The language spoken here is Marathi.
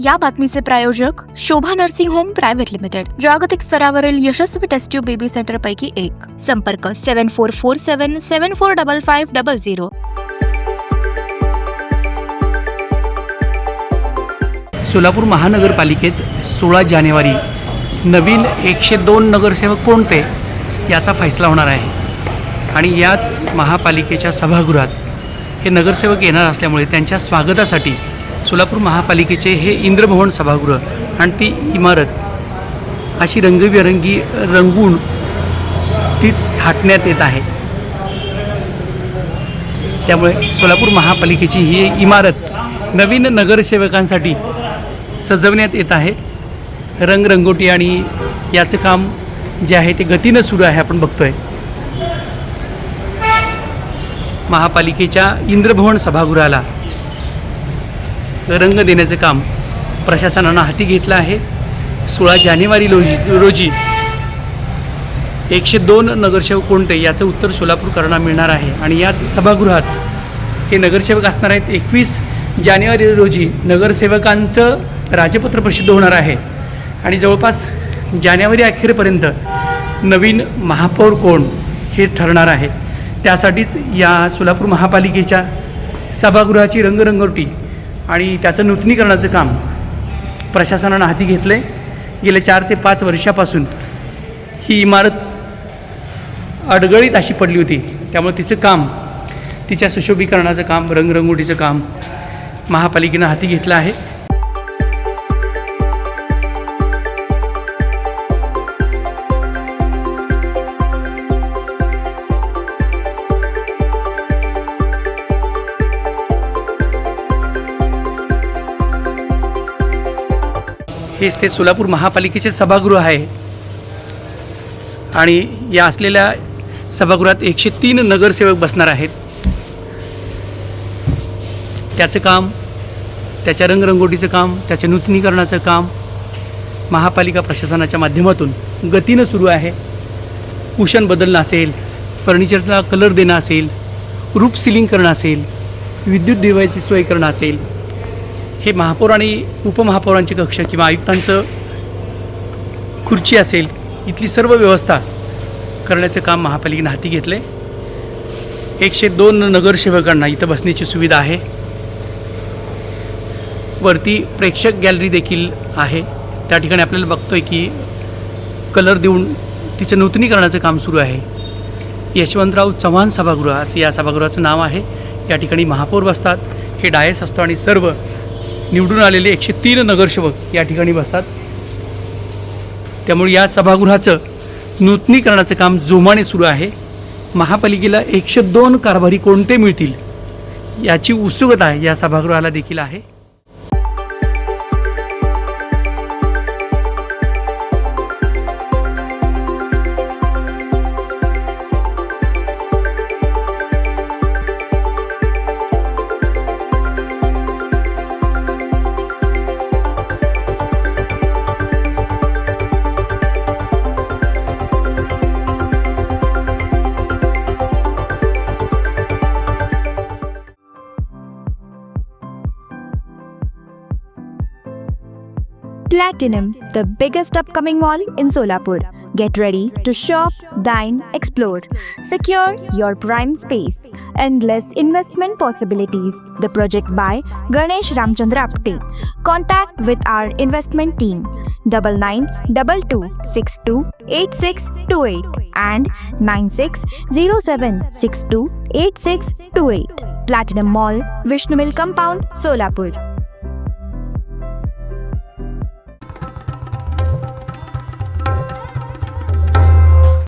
या बातमीचे प्रायोजक शोभा नर्सिंग होम प्रायव्हेट लिमिटेड, जागतिक स्तरावरील यशस्वी टेस्ट ट्यूब बेबी सेंटर पैकी एक. संपर्क 7447745500. सोलापूर महानगरपालिकेत 16 जानेवारी नवीन 102 नगरसेवक कोणते याचा फैसला होणार आहे. आणि याच महापालिकेच्या सभागृहात हे नगरसेवक येणार असल्यामुळे त्यांच्या स्वागतासाठी सोलापूर महापालिकेचे हे इंद्रभवन सभागृह आणि ती इमारत अशी रंगबिरंगी रंगून ती थाटण्यात येत आहे. त्यामुळे सोलापूर महापालिकेची ही इमारत नवीन नगरसेवकांसाठी सजवण्यात येत आहे. रंगरंगोटी आणि याचं काम जे आहे ते गतीनं सुरू आहे. आपण बघतोय महापालिकेच्या इंद्रभवन सभागृहाला रंग देण्याचं काम प्रशासनानं हाती घेतलं आहे. 16 जानेवारी रोजी 102 नगरसेवक कोणते याचं उत्तर सोलापूरकरांना मिळणार आहे. आणि याच सभागृहात हे नगरसेवक असणार आहेत. 21 जानेवारी रोजी नगरसेवकांचं राजपत्र प्रसिद्ध होणार आहे आणि जवळपास जानेवारी अखेरपर्यंत नवीन महापौर कोण हे ठरणार आहे. त्यासाठीच या सोलापूर महापालिकेच्या सभागृहाची रंगरंगोटी आणि त्याचं नूतनीकरणाचं काम प्रशासनानं हाती घेतलं आहे. गेल्या 4 ते 5 वर्षापासून ही इमारत अडगळीत अशी पडली होती. त्यामुळे तिचं काम, तिच्या सुशोभीकरणाचं काम, रंगरंगोटीचं काम महापालिकेनं हाती घेतलं आहे. हेच ते सोलापूर महापालिकेचे सभागृह आहे आणि या असलेल्या सभागृहात 103 नगरसेवक बसणार आहेत. त्याचं काम, त्याच्या रंगरंगोटीचं काम, त्याच्या नूतनीकरणाचं काम महापालिका प्रशासनाच्या माध्यमातून गतीनं सुरू आहे. कुशन बदलणं असेल, फर्निचरचा कलर देणं असेल, रूफ सिलिंग करणं असेल, विद्युत दिव्याची सोय करणं असेल, हे महापौर आणि उपमहापौरांचे कक्ष किंवा आयुक्तांचं खुर्ची असेल, इथली सर्व व्यवस्था करण्याचं काम महापालिकेनं हाती घेतलं आहे. 102 नगरसेवकांना इथं बसण्याची सुविधा आहे. वरती प्रेक्षक गॅलरी देखील आहे. त्या ठिकाणी आपल्याला बघतोय की कलर देऊन तिचं नूतनीकरणाचं काम सुरू आहे. यशवंतराव चव्हाण सभागृह असं या सभागृहाचं नाव आहे. या ठिकाणी महापौर बसतात, हे डायस असतो आणि सर्व निवडून आलेले 103 नगरसेवक या ठिकाणी बसतात. त्यामुळे या सभागृहाचं नूतनीकरणाचं काम जोमाने सुरू आहे. महापालिकेला 102 कारभारी कोणते मिळतील याची उत्सुकता या सभागृहाला देखील आहे. Platinum, the biggest upcoming mall in Solapur. Get ready to shop, dine, explore. Secure your prime space. Endless investment possibilities. The project by Ganesh Ramchandra Apte. Contact with our investment team 9922628628 and 9607628628. Platinum Mall, Vishnu Mill Compound, Solapur.